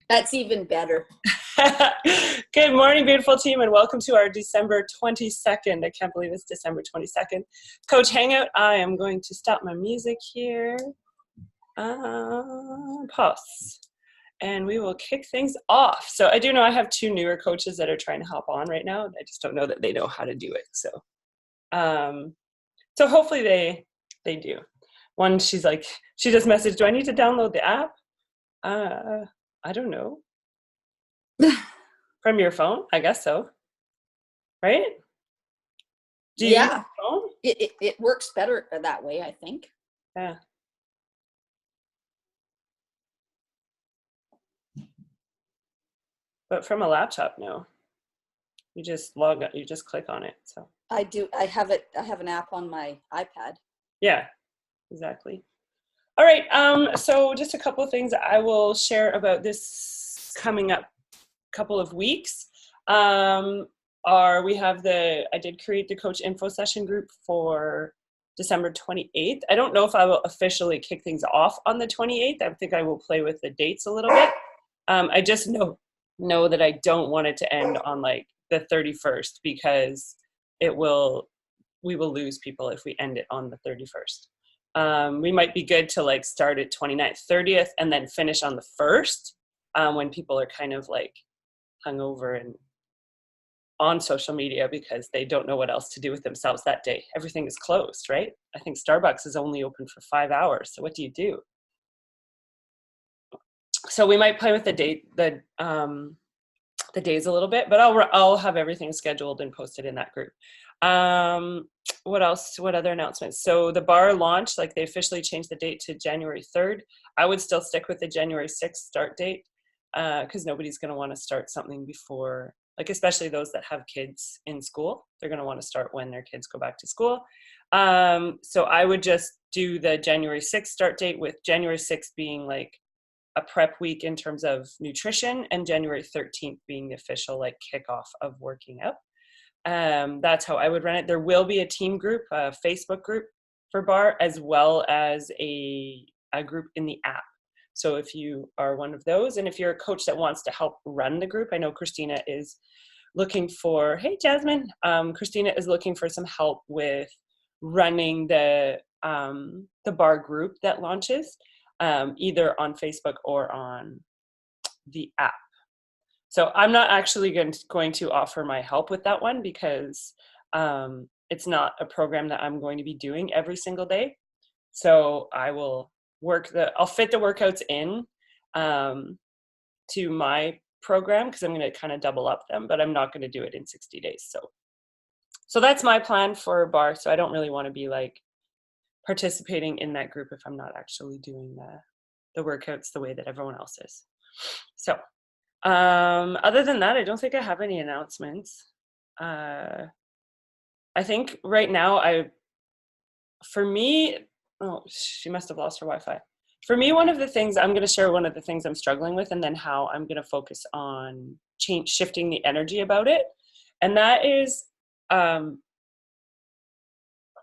That's even better. Good morning, beautiful team, and welcome to our December 22nd. I can't believe it's December 22nd. Coach Hangout. I am going to stop my music here. Pause. And we will kick things off. So I do know I have two newer coaches that are trying to hop on right now. I just don't know that they know how to do it. So hopefully they do. One, she's like, she just messaged, do I need to download the app? I don't know. From your phone? I guess so. Right? Do you use your phone? It works better that way, I think. Yeah. But from a laptop, no. You just log out, you just click on it. So I do. I have an app on my iPad. Yeah, exactly. All right. So just a couple of things I will share about this coming up couple of weeks. I did create the coach info session group for December 28th. I don't know if I will officially kick things off on the 28th. I think I will play with the dates a little bit. I just know that I don't want it to end on like the 31st because we will lose people if we end it on the 31st. We might be good to like start at 29th, 30th, and then finish on the 1st when people are kind of like hungover and on social media because they don't know what else to do with themselves that day. Everything is closed, right? I think Starbucks is only open for 5 hours. So what do you do? So we might play with the days a little bit, but I'll have everything scheduled and posted in that group. What else? What other announcements? So the bar launch, like they officially changed the date to January 3rd. I would still stick with the January 6th start date because nobody's going to want to start something before, like especially those that have kids in school. They're going to want to start when their kids go back to school. So I would just do the January 6th start date with January 6th being like a prep week in terms of nutrition and January 13th being the official like kickoff of working out. That's how I would run it. There will be a team group, a Facebook group for bar, as well as a group in the app. So if you are one of those, and if you're a coach that wants to help run the group, I know Christina is looking for, hey, Jasmine, Christina is looking for some help with running the bar group that launches, either on Facebook or on the app. So I'm not actually going to offer my help with that one because it's not a program that I'm going to be doing every single day. So I will I'll fit the workouts in to my program because I'm going to kind of double up them, but I'm not going to do it in 60 days. So that's my plan for bar. So I don't really want to be like participating in that group if I'm not actually doing the workouts the way that everyone else is. So other than that, I don't think I have any announcements. I think right now she must have lost her Wi-Fi. For me, one of the things I'm going to share, one of the things I'm struggling with, and then how I'm going to focus on shifting the energy about it. And that is,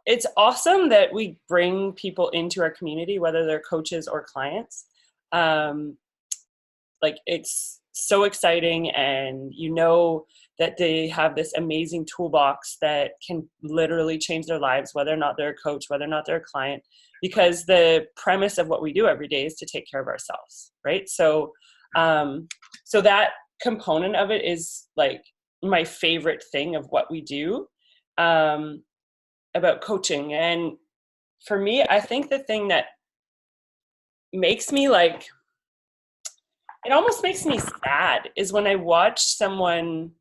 it's awesome that we bring people into our community, whether they're coaches or clients. Like it's so exciting, and you know that they have this amazing toolbox that can literally change their lives, whether or not they're a coach, whether or not they're a client, because the premise of what we do every day is to take care of ourselves, right? So that component of it is like my favorite thing of what we do about coaching. And for me, I think the thing that makes me like, it almost makes me sad is when I watch someone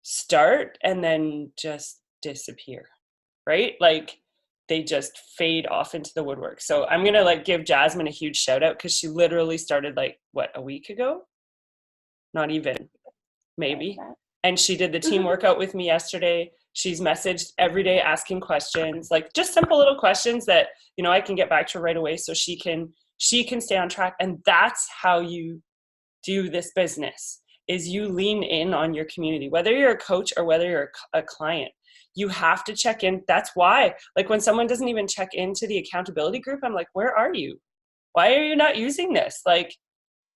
start and then just disappear, right? Like they just fade off into the woodwork. So I'm going to like give Jasmine a huge shout out because she literally started like, a week ago? Not even, maybe. And she did the team workout with me yesterday. She's messaged every day asking questions, like just simple little questions that, I can get back to her right away so she can stay on track. And that's how you do this business, is you lean in on your community, whether you're a coach or whether you're a client. You have to check in. That's why, like when someone doesn't even check into the accountability group, I'm like, where are you? Why are you not using this? Like,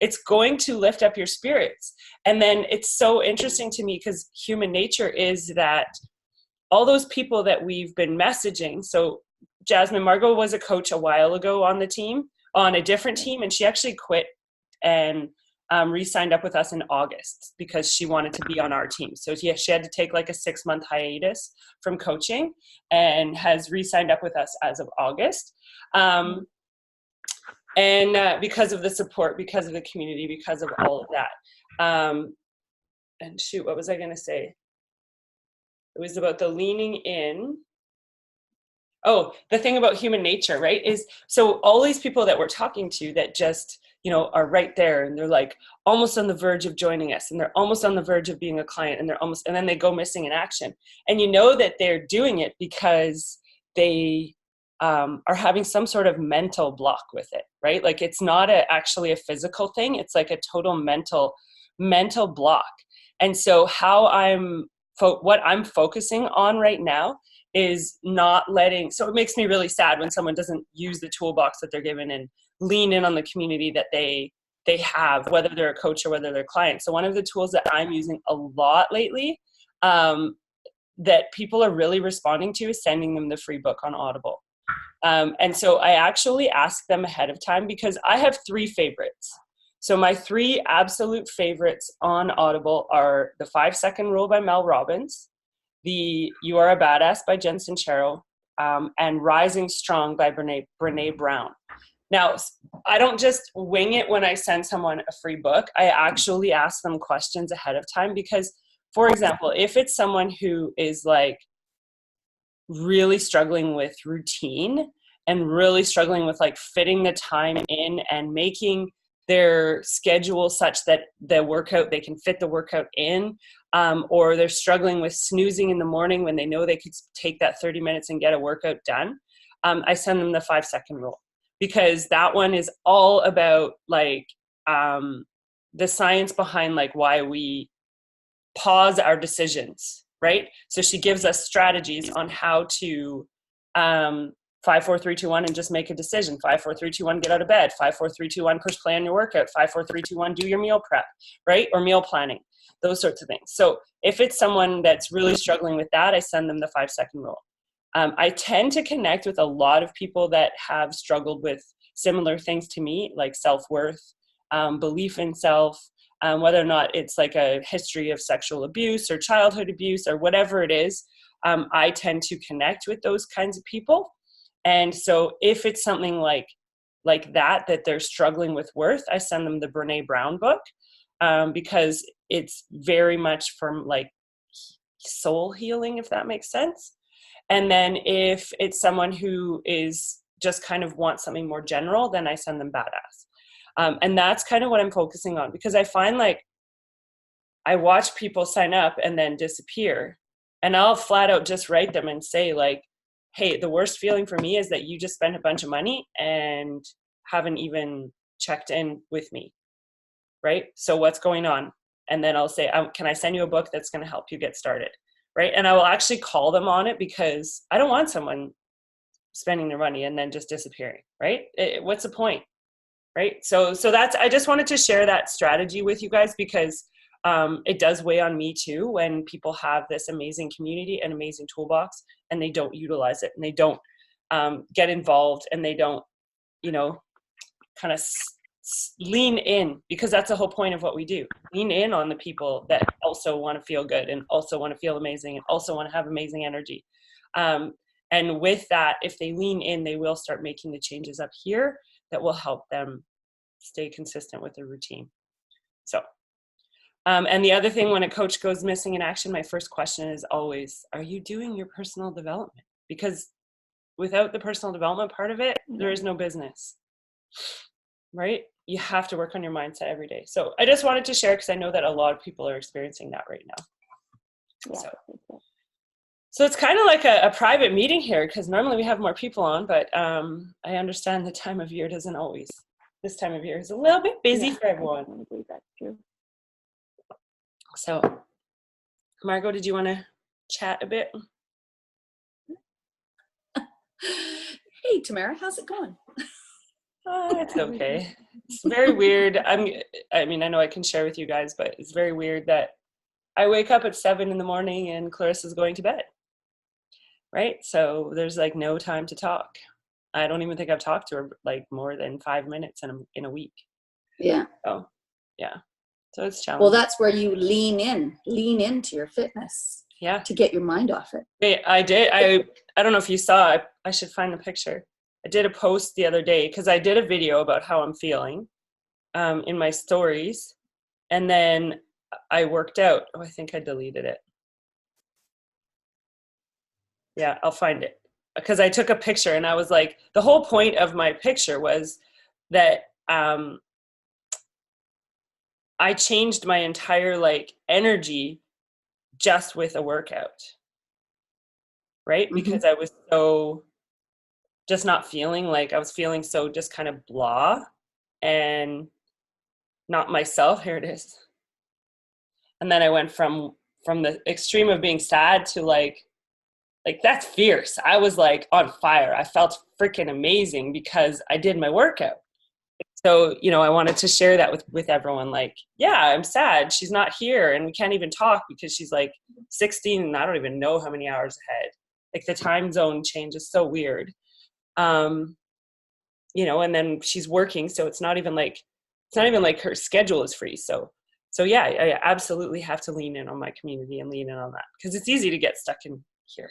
it's going to lift up your spirits. And then it's so interesting to me because human nature is that all those people that we've been messaging. So Jasmine, Margot was a coach a while ago on the team, on a different team, and she actually quit and re-signed up with us in August because she wanted to be on our team. So yeah, she had to take like a 6-month hiatus from coaching and has re-signed up with us as of August. And because of the support, because of the community, because of all of that. And shoot, what was I going to say? It was about the leaning in. Oh, the thing about human nature, right? Is so all these people that we're talking to that just, are right there and they're like almost on the verge of joining us and they're almost on the verge of being a client and then they go missing in action. And that they're doing it because they are having some sort of mental block with it, right? Like it's not actually a physical thing. It's like a total mental block. And so what I'm focusing on right now is not letting, so it makes me really sad when someone doesn't use the toolbox that they're given and lean in on the community that they have, whether they're a coach or whether they're a client. So one of the tools that I'm using a lot lately that people are really responding to is sending them the free book on Audible. And so I actually ask them ahead of time because I have 3 favorites. So my 3 absolute favorites on Audible are The 5-Second Rule by Mel Robbins, the You Are a Badass by Jen Sincero, and Rising Strong by Brene Brown. Now, I don't just wing it when I send someone a free book. I actually ask them questions ahead of time because, for example, if it's someone who is like really struggling with routine and really struggling with like fitting the time in and making their schedule such that they can fit the workout in, or they're struggling with snoozing in the morning when they know they could take that 30 minutes and get a workout done, I send them the 5-second rule because that one is all about like the science behind like why we pause our decisions, right? So she gives us strategies on how to 5, 4, 3, 2, 1 and just make a decision. 5, 4, 3, 2, 1, get out of bed. 5, 4, 3, 2, 1, push play on your workout. 5, 4, 3, 2, 1, do your meal prep, right? Or meal planning, those sorts of things. So if it's someone that's really struggling with that, I send them the 5-second rule. I tend to connect with a lot of people that have struggled with similar things to me, like self-worth, belief in self, whether or not it's like a history of sexual abuse or childhood abuse or whatever it is. I tend to connect with those kinds of people. And so if it's something like that they're struggling with worth, I send them the Brene Brown book because it's very much from like soul healing, if that makes sense. And then if it's someone who is just kind of wants something more general, then I send them Badass. And that's kind of what I'm focusing on because I find like I watch people sign up and then disappear, and I'll flat out just write them and say like, hey, the worst feeling for me is that you just spent a bunch of money and haven't even checked in with me, right? So what's going on? And then I'll say, can I send you a book that's going to help you get started, right? And I will actually call them on it because I don't want someone spending their money and then just disappearing, right? What's the point, right? So that's, I just wanted to share that strategy with you guys because it does weigh on me too when people have this amazing community and amazing toolbox and they don't utilize it and they don't get involved and they don't, kind of lean in, because that's the whole point of what we do. Lean in on the people that also want to feel good and also want to feel amazing and also want to have amazing energy. And with that, if they lean in, they will start making the changes up here that will help them stay consistent with their routine. So, and the other thing, when a coach goes missing in action, my first question is always, are you doing your personal development? Because without the personal development part of it, there is no business, right? You have to work on your mindset every day. So I just wanted to share because I know that a lot of people are experiencing that right now. Yeah. So it's kind of like a private meeting here because normally we have more people on, but I understand the time of year doesn't always. This time of year is a little bit busy for everyone. I believe that's true. So, Margot, did you want to chat a bit? Hey, Tamara, how's it going? It's okay. It's very weird. I mean, I know I can share with you guys, but it's very weird that I wake up at 7 in the morning and Clarissa's going to bed. Right? So there's like no time to talk. I don't even think I've talked to her like more than 5 minutes in a week. Yeah. So, yeah. So it's challenging. Well, that's where you lean into your fitness. Yeah. To get your mind off it. I did. I don't know if you saw it. I should find the picture. I did a post the other day because I did a video about how I'm feeling in my stories. And then I worked out. Oh, I think I deleted it. Yeah, I'll find it. Because I took a picture and I was like, the whole point of my picture was that I changed my entire like energy just with a workout. Right? Mm-hmm. Because I was so just not feeling like I was feeling so just kind of blah and not myself. Here it is. And then I went from the extreme of being sad to like that's fierce. I was like on fire. I felt freaking amazing because I did my workout. So, you know, I wanted to share that with everyone. Like, yeah, I'm sad. She's not here and we can't even talk because she's like 16 and I don't even know how many hours ahead. Like the time zone change is so weird. You know, and then she's working. So it's not even like her schedule is free. So yeah, I absolutely have to lean in on my community and lean in on that because it's easy to get stuck in here.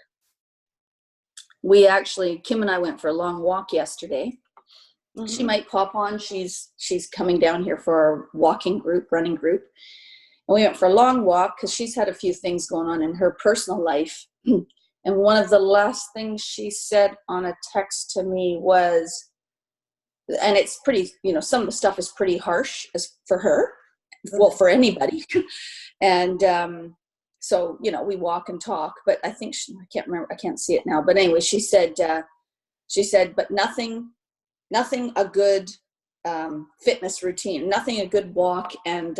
We actually, Kim and I went for a long walk yesterday. Mm-hmm. She might pop on. She's coming down here for our running group. And we went for a long walk because she's had a few things going on in her personal life. And one of the last things she said on a text to me was, and it's pretty, you know, some of the stuff is pretty harsh as for her, well, for anybody. And so, you know, we walk and talk, but I think I can't remember, I can't see it now. But anyway, she said, but nothing a good fitness routine, nothing a good walk and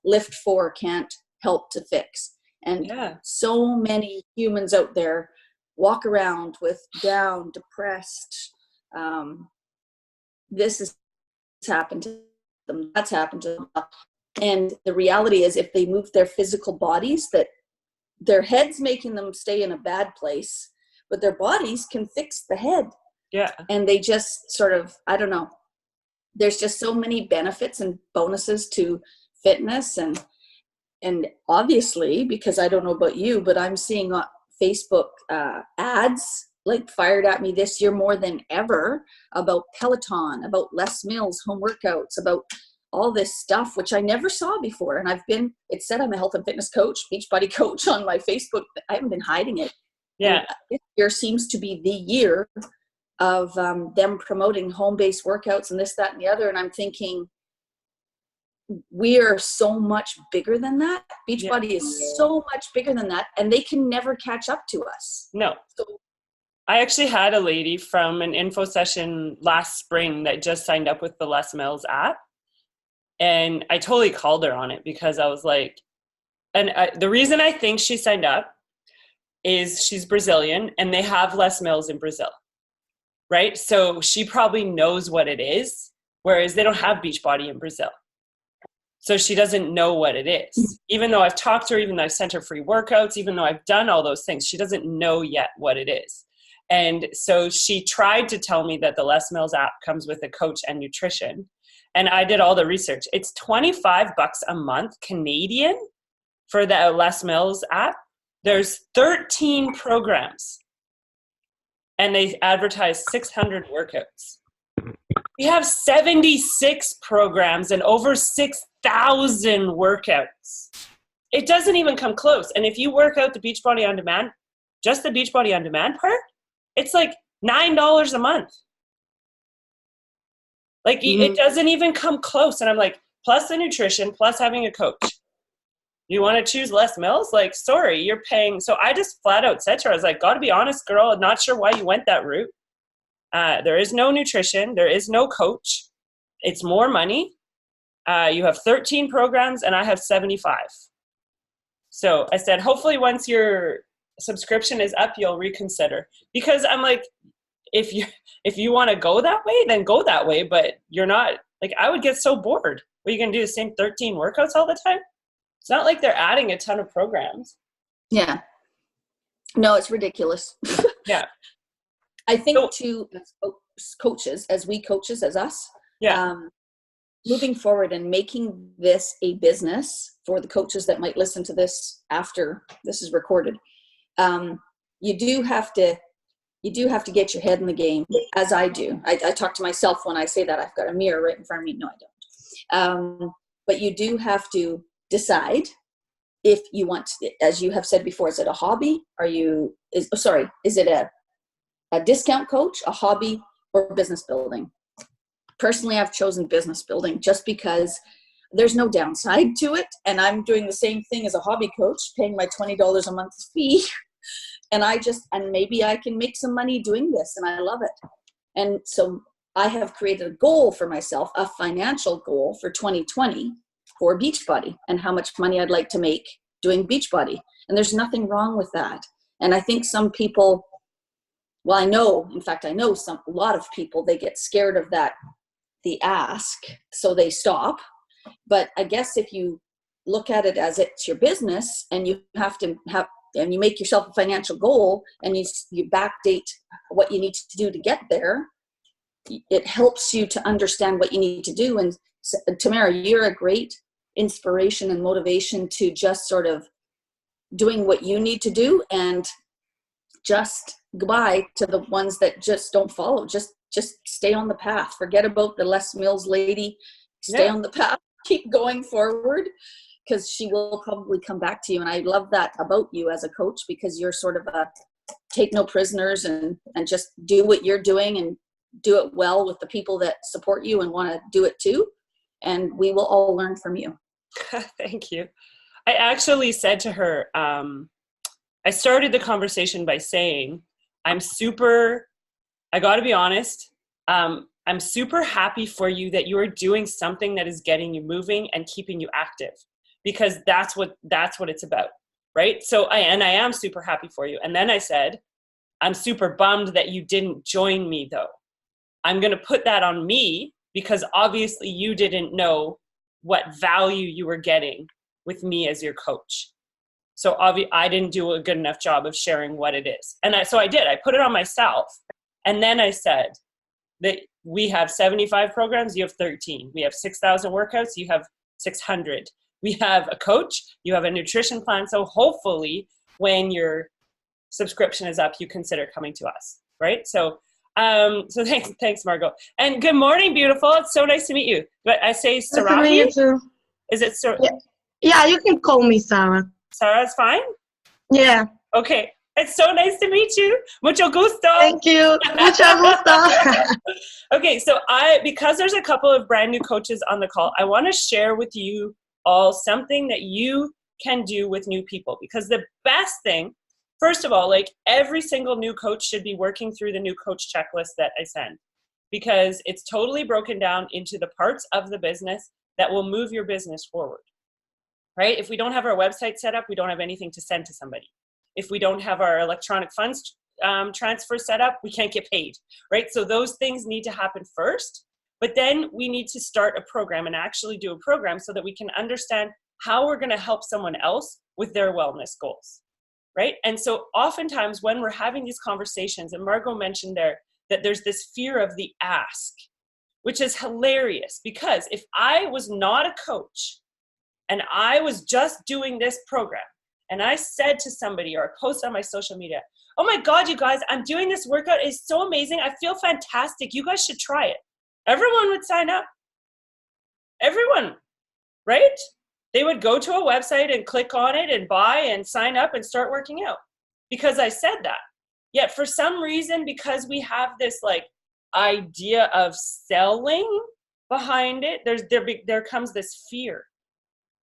lift 4 can't help to fix. And yeah. So many humans out there walk around with down, depressed. This has happened to them. That's happened to them. And the reality is if they move their physical bodies, that their head's making them stay in a bad place, but their bodies can fix the head. Yeah. And they just sort of, I don't know, there's just so many benefits and bonuses to fitness. And obviously, because I don't know about you, but I'm seeing Facebook ads like fired at me this year more than ever about Peloton, about Les Mills home workouts, about all this stuff, which I never saw before. And it said I'm a health and fitness coach, Beachbody coach on my Facebook. I haven't been hiding it. Yeah. And this year seems to be the year of them promoting home-based workouts and this, that, and the other. And I'm thinking, we are so much bigger than that. Beachbody is so much bigger than that. And they can never catch up to us. No. So, I actually had a lady from an info session last spring that just signed up with the Les Mills app. And I totally called her on it because I was like, the reason I think she signed up is she's Brazilian and they have Les Mills in Brazil, right? So she probably knows what it is, whereas they don't have Beachbody in Brazil. So she doesn't know what it is. Even though I've talked to her, even though I've sent her free workouts, even though I've done all those things, she doesn't know yet what it is. And so she tried to tell me that the Les Mills app comes with a coach and nutrition. And I did all the research. It's $25 a month Canadian for the Les Mills app. There's 13 programs. And they advertise 600 workouts. We have 76 programs and over 6,000 workouts. It doesn't even come close. And if you work out the Beachbody On Demand, just the Beachbody On Demand part, it's like $9 a month. Like it doesn't even come close. And I'm like, plus the nutrition, plus having a coach. You want to choose Les Mills? Like, sorry, you're paying. So I just flat out said to her, I was like, gotta be honest, girl, I'm not sure why you went that route. There is no nutrition. There is no coach. It's more money. You have 13 programs and I have 75. So I said, hopefully once your subscription is up, you'll reconsider. Because I'm like, if you want to go that way, then go that way. But you're not, like, I would get so bored. What, are you going to do the same 13 workouts all the time? It's not like they're adding a ton of programs. Yeah. No, it's ridiculous. Yeah. I think too, as coaches, as us, yeah. Moving forward and making this a business for the coaches that might listen to this after this is recorded, you do have to get your head in the game, as I do. I talk to myself when I say that. I've got a mirror right in front of me. No, I don't. But you do have to decide if you want to, as you have said before, is it a hobby? Is it a discount coach, a hobby, or business building? Personally, I've chosen business building just because there's no downside to it. And I'm doing the same thing as a hobby coach, paying my $20 a month fee. And maybe I can make some money doing this, and I love it. And so I have created a goal for myself, a financial goal for 2020 for Beachbody, and how much money I'd like to make doing Beachbody. And there's nothing wrong with that. And I think some people, well, I know a lot of people, they get scared of that, the ask, so they stop. But I guess if you look at it as it's your business, and you have to have, and you make yourself a financial goal, and you backdate what you need to do to get there, it helps you to understand what you need to do. And Tamara, you're a great inspiration and motivation to just sort of doing what you need to do, and just goodbye to the ones that just don't follow. Just stay on the path. Forget about the Les Mills lady. Stay on the path. Keep going forward, because she will probably come back to you. And I love that about you as a coach, because you're sort of a take no prisoners, and just do what you're doing, and do it well with the people that support you and want to do it too. And we will all learn from you. Thank you. I actually said to her, I started the conversation by saying, I got to be honest, I'm super happy for you that you are doing something that is getting you moving and keeping you active, because that's what it's about, right? So I am super happy for you. And then I said, I'm super bummed that you didn't join me though. I'm going to put that on me, because obviously you didn't know what value you were getting with me as your coach. So I didn't do a good enough job of sharing what it is. And I did. I put it on myself. And then I said that we have 75 programs, you have 13. We have 6,000 workouts, you have 600. We have a coach, you have a nutrition plan. So hopefully when your subscription is up, you consider coming to us, right? So thanks, Margot. And good morning, beautiful. It's so nice to meet you. But I say Sarahi. Nice to meet you too. Is it Sarah? Yeah, you can call me Sarah. Sarah's fine? Yeah. Okay. It's so nice to meet you. Mucho gusto. Thank you. Mucho gusto. Okay, so because there's a couple of brand new coaches on the call, I want to share with you all something that you can do with new people. Because the best thing, first of all, like every single new coach should be working through the new coach checklist that I send, because it's totally broken down into the parts of the business that will move your business forward, right? If we don't have our website set up, we don't have anything to send to somebody. If we don't have our electronic funds transfer set up, we can't get paid, right? So those things need to happen first, but then we need to start a program and actually do a program so that we can understand how we're going to help someone else with their wellness goals, right? And so oftentimes when we're having these conversations, and Margot mentioned there that there's this fear of the ask, which is hilarious, because if I was not a coach and I was just doing this program, and I said to somebody, or I posted on my social media, oh my God, you guys, I'm doing this workout. It's so amazing. I feel fantastic. You guys should try it. Everyone would sign up. Everyone, right? They would go to a website and click on it and buy and sign up and start working out, because I said that. Yet for some reason, because we have this like idea of selling behind it, there comes this fear,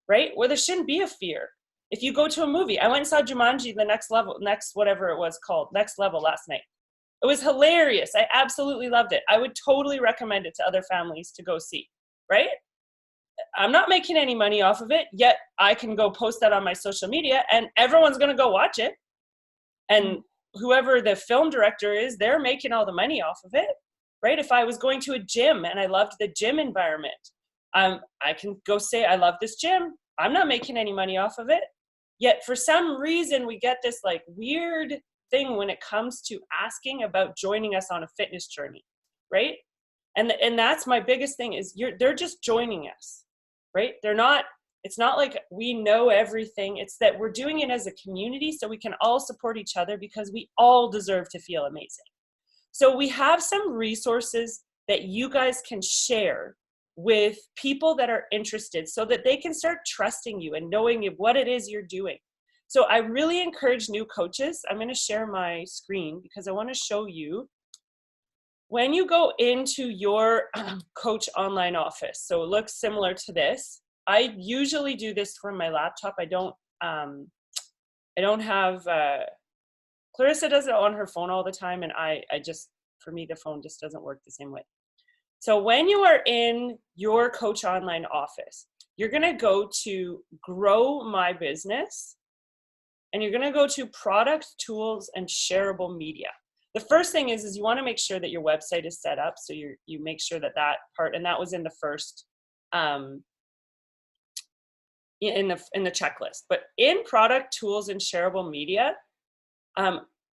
right? Where there shouldn't be a fear. If you go to a movie, I went and saw Jumanji, next level last night. It was hilarious. I absolutely loved it. I would totally recommend it to other families to go see, right? I'm not making any money off of it, yet I can go post that on my social media and everyone's going to go watch it. And whoever the film director is, they're making all the money off of it, right? If I was going to a gym and I loved the gym environment, I can go say, I love this gym. I'm not making any money off of it. Yet for some reason, we get this like weird thing when it comes to asking about joining us on a fitness journey, right? And that's my biggest thing is they're just joining us, right? It's not like we know everything. It's that we're doing it as a community so we can all support each other because we all deserve to feel amazing. So we have some resources that you guys can share with people that are interested so that they can start trusting you and knowing what it is you're doing. So I really encourage new coaches. I'm going to share my screen because I want to show you when you go into your coach online office. So it looks similar to this. I usually do this from my laptop. I don't have, Clarissa does it on her phone all the time. And I just, for me, the phone just doesn't work the same way. So when you are in your coach online office, you're going to go to grow my business and you're going to go to product, tools, and shareable media. The first thing is you want to make sure that your website is set up. So you make sure that part, and that was in the first, in the checklist. But in product, tools, and shareable media,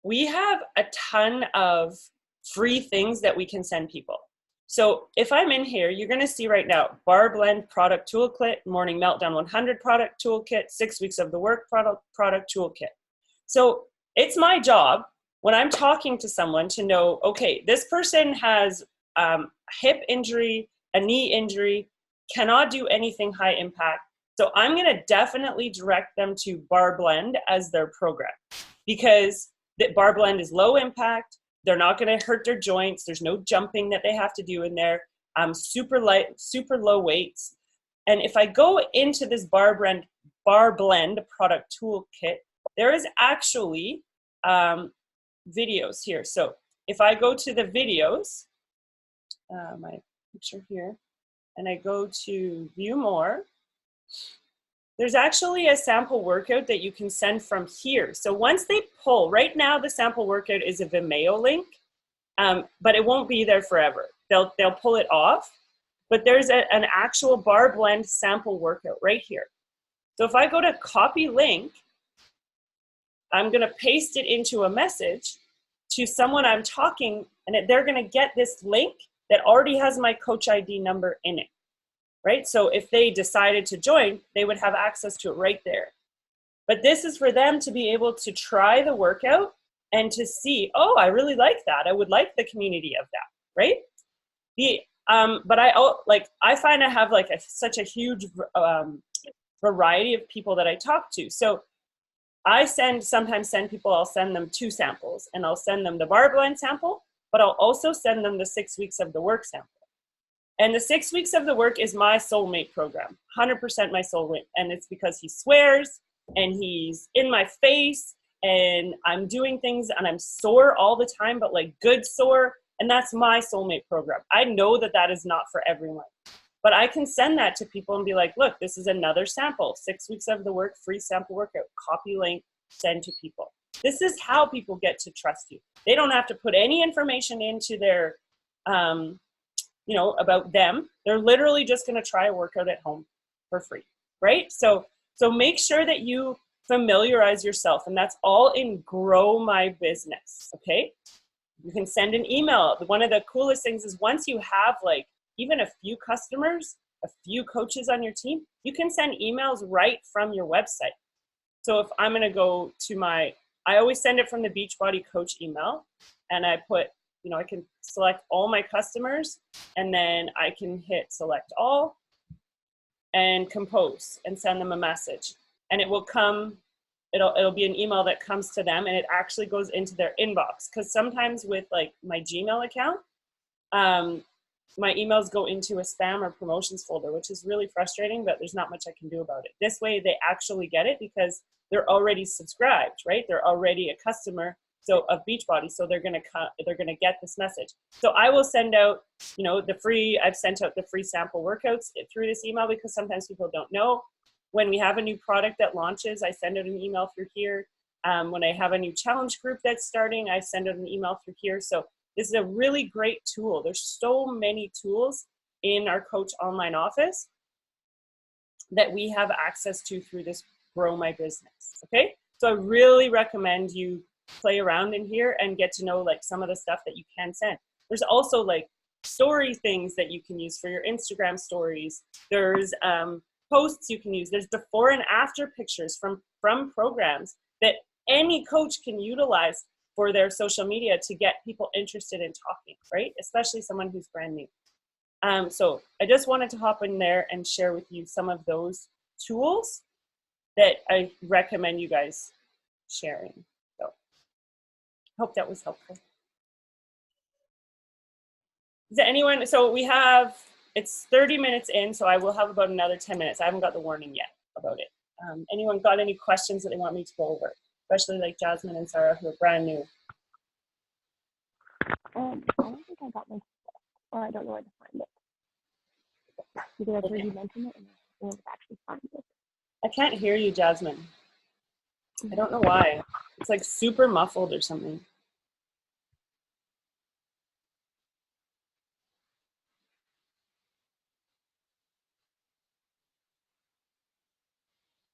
we have a ton of free things that we can send people. So if I'm in here, you're going to see right now, Bar Blend product toolkit, Morning Meltdown 100 product toolkit, 6 weeks of the work product toolkit. So it's my job when I'm talking to someone to know, okay, this person has a hip injury, a knee injury, cannot do anything high impact. So I'm going to definitely direct them to Bar Blend as their program because the Bar Blend is low impact. They're not going to hurt their joints. There's no jumping that they have to do in there. Super light, super low weights. And if I go into this Bar Blend product toolkit, there is actually videos here. So if I go to the videos, my picture here, and I go to view more, there's actually a sample workout that you can send from here. So once they pull, right now the sample workout is a Vimeo link, but it won't be there forever. They'll pull it off, but there's an actual Bar Blend sample workout right here. So if I go to copy link, I'm gonna paste it into a message to someone I'm talking, and they're gonna get this link that already has my coach ID number in it. Right? So if they decided to join, they would have access to it right there. But this is for them to be able to try the workout and to see, oh, I really like that. I would like the community of that, right? But I find I have like such a huge variety of people that I talk to. So I sometimes send people, I'll send them 2 samples and I'll send them the Bar Blend sample, but I'll also send them the 6 weeks of the work sample. And the 6 weeks of the work is my soulmate program, 100% my soulmate. And it's because he swears and he's in my face and I'm doing things and I'm sore all the time, but like good sore. And that's my soulmate program. I know that that is not for everyone, but I can send that to people and be like, look, this is another sample, 6 weeks of the work, free sample workout, copy link, send to people. This is how people get to trust you. They don't have to put any information into their, about them. They're literally just going to try a workout at home for free, right? So make sure that you familiarize yourself, and that's all in Grow My Business, okay? You can send an email. One of the coolest things is once you have like even a few customers, a few coaches on your team, you can send emails right from your website. So if I'm going to go to I always send it from the Beachbody Coach email, and I put, I can select all my customers, and then I can hit select all and compose and send them a message. And it will come, it'll be an email that comes to them, and it actually goes into their inbox. Because sometimes with like my Gmail account, my emails go into a spam or promotions folder, which is really frustrating, but there's not much I can do about it. This way they actually get it because they're already subscribed, right? They're already a customer of Beachbody, so they're gonna get this message. So I will send out, I've sent out the free sample workouts through this email because sometimes people don't know. When we have a new product that launches, I send out an email through here. When I have a new challenge group that's starting, I send out an email through here. So this is a really great tool. There's so many tools in our Coach Online office that we have access to through this Grow My Business, okay? So I really recommend you play around in here and get to know like some of the stuff that you can send. There's also like story things that you can use for your Instagram stories. There's posts you can use. There's before and after pictures from programs that any coach can utilize for their social media to get people interested in talking, right? Especially someone who's brand new. So I just wanted to hop in there and share with you some of those tools that I recommend you guys sharing. So hope that was helpful. Is there anyone, so we have, it's 30 minutes in, so I will have about another 10 minutes. I haven't got the warning yet about it. Anyone got any questions that they want me to go over? Especially like Jasmine and Sarah who are brand new. I don't think I got my, or I don't know where to find it. Because I've heard you mention it and I didn't actually find it. I can't hear you, Jasmine. I don't know why. It's like super muffled or something.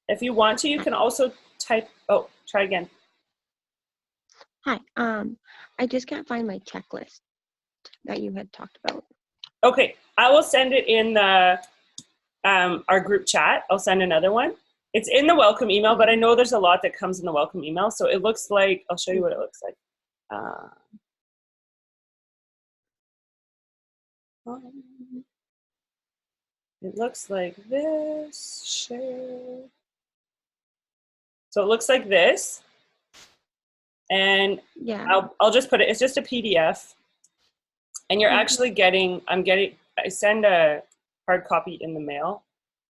If you want to, you can also type, oh, try again. Hi, I just can't find my checklist that you had talked about. Okay, I will send it in the our group chat. I'll send another one. It's in the welcome email, but I know there's a lot that comes in the welcome email. So it looks like, I'll show you what it looks like. It looks like this, share. So it looks like this. And Yeah. I'll just put it, it's just a PDF. And you're actually getting, I send a hard copy in the mail.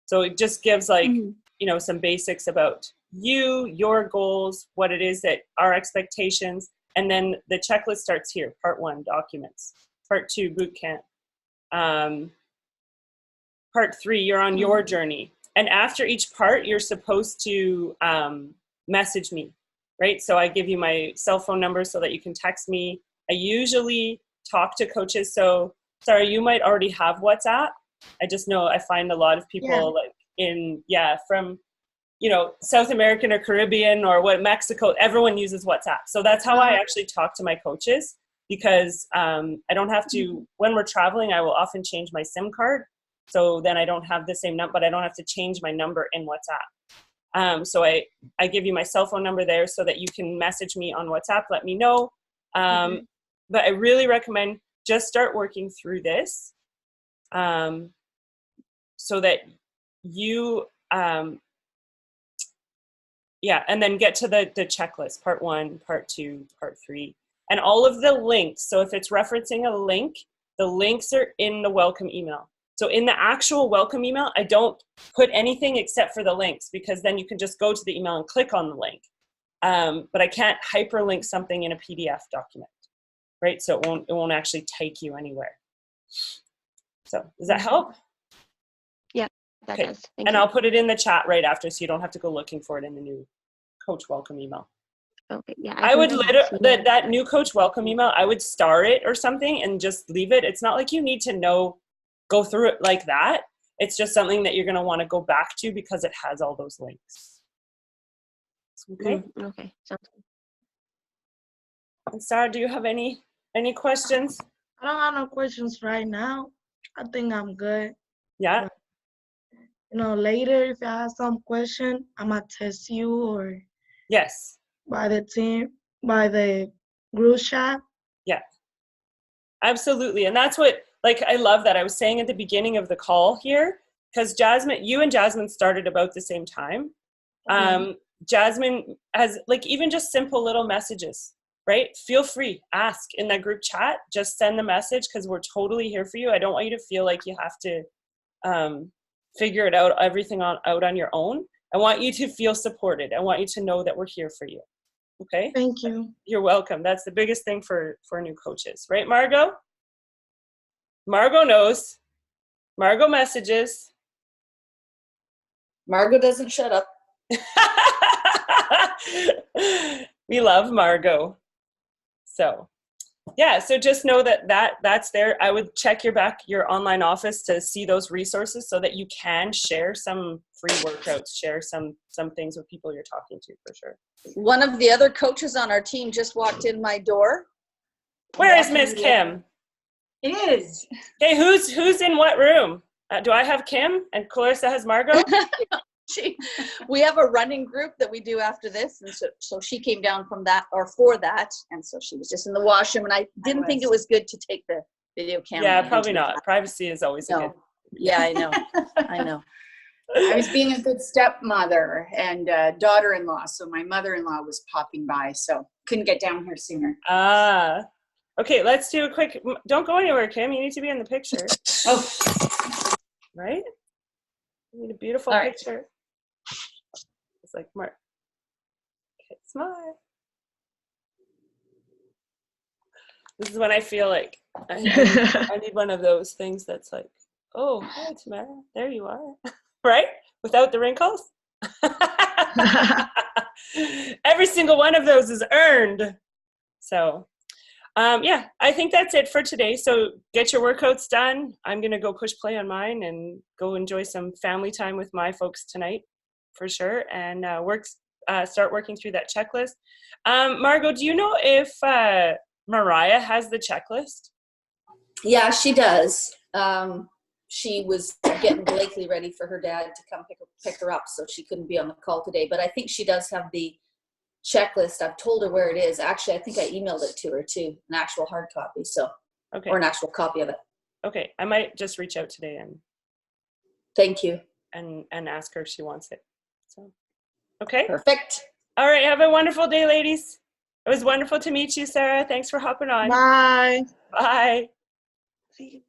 So it just gives like, you know, some basics about you, your goals, what it is that our expectations. And then the checklist starts here. Part 1, documents. Part 2, boot camp. Part 3, you're on your journey. And after each part, you're supposed to message me, right? So I give you my cell phone number so that you can text me. I usually talk to coaches. So, Sarah, you might already have WhatsApp. I just know I find a lot of people like from, you know, South American or Caribbean or Mexico, everyone uses WhatsApp. So that's how I actually talk to my coaches because I don't have to, when we're traveling, I will often change my SIM card. So then I don't have the same number, but I don't have to change my number in WhatsApp. So I give you my cell phone number there so that you can message me on WhatsApp, let me know. But I really recommend just start working through this so that you, and then get to the checklist, part 1, part 2, part 3, and all of the links. So if it's referencing a link, the links are in the welcome email. So in the actual welcome email, I don't put anything except for the links because then you can just go to the email and click on the link. But I can't hyperlink something in a PDF document, right? So it won't actually take you anywhere. So does that help? Yeah, that does. Thank and you. I'll put it in the chat right after so you don't have to go looking for it in the new coach welcome email. Okay, yeah. I would literally, that new coach welcome email, I would star it or something and just leave it. It's not like you need to go through it like that. It's just something that you're going to want to go back to because it has all those links. Okay. Okay, sounds good. And Sarah, do you have any questions? I don't have no questions right now. I think I'm good. Yeah. But, later if I have some question, I might text you or Yes. by the group chat. Yeah. Absolutely. And that's what, I love that. I was saying at the beginning of the call here, because you and Jasmine started about the same time. Jasmine has even just simple little messages, right? Feel free, ask in that group chat, just send the message because we're totally here for you. I don't want you to feel like you have to figure it out, everything out on your own. I want you to feel supported. I want you to know that we're here for you. Okay? Thank you. You're welcome. That's the biggest thing for new coaches, right, Margot? Margot knows. Margot messages. Margot doesn't shut up. We love Margot. So yeah, so just know that's there. I would check your online office to see those resources so that you can share some free workouts, share some things with people you're talking to, for sure. One of the other coaches on our team just walked in my door. Where is Miss Kim? It is. Okay, who's in what room? Do I have Kim and Clarissa has Margot? We have a running group that we do after this, and so she came down from that, or for that, and so she was just in the washroom, and I didn't think it was good to take the video camera. Yeah, probably not. Privacy is always a good. Yeah, I know. I know. I was being a good stepmother and daughter-in-law, so my mother-in-law was popping by, so couldn't get down here sooner. Okay, let's do a quick. Don't go anywhere, Kim. You need to be in the picture. Oh, Right? You need a beautiful All right. picture. It's like Mark. Okay, smile. This is when I feel like I need one of those things that's like, oh, hi, Tamara. There you are. Right? Without the wrinkles. Every single one of those is earned. So, yeah, I think that's it for today. So get your workouts done. I'm going to go push play on mine and go enjoy some family time with my folks tonight for sure. And start working through that checklist. Margot, do you know if Mariah has the checklist? Yeah, she does. She was getting Blakely ready for her dad to come pick her up, so she couldn't be on the call today. But I think she does have the checklist. I've told her where it is. Actually, I think I emailed it to her too, an actual hard copy. So, Okay. Or an actual copy of it. Okay, I might just reach out today and Thank you. and ask her if she wants it. So, okay. Perfect. All right. Have a wonderful day, ladies. It was wonderful to meet you, Sarah. Thanks for hopping on. Bye. Bye. See you.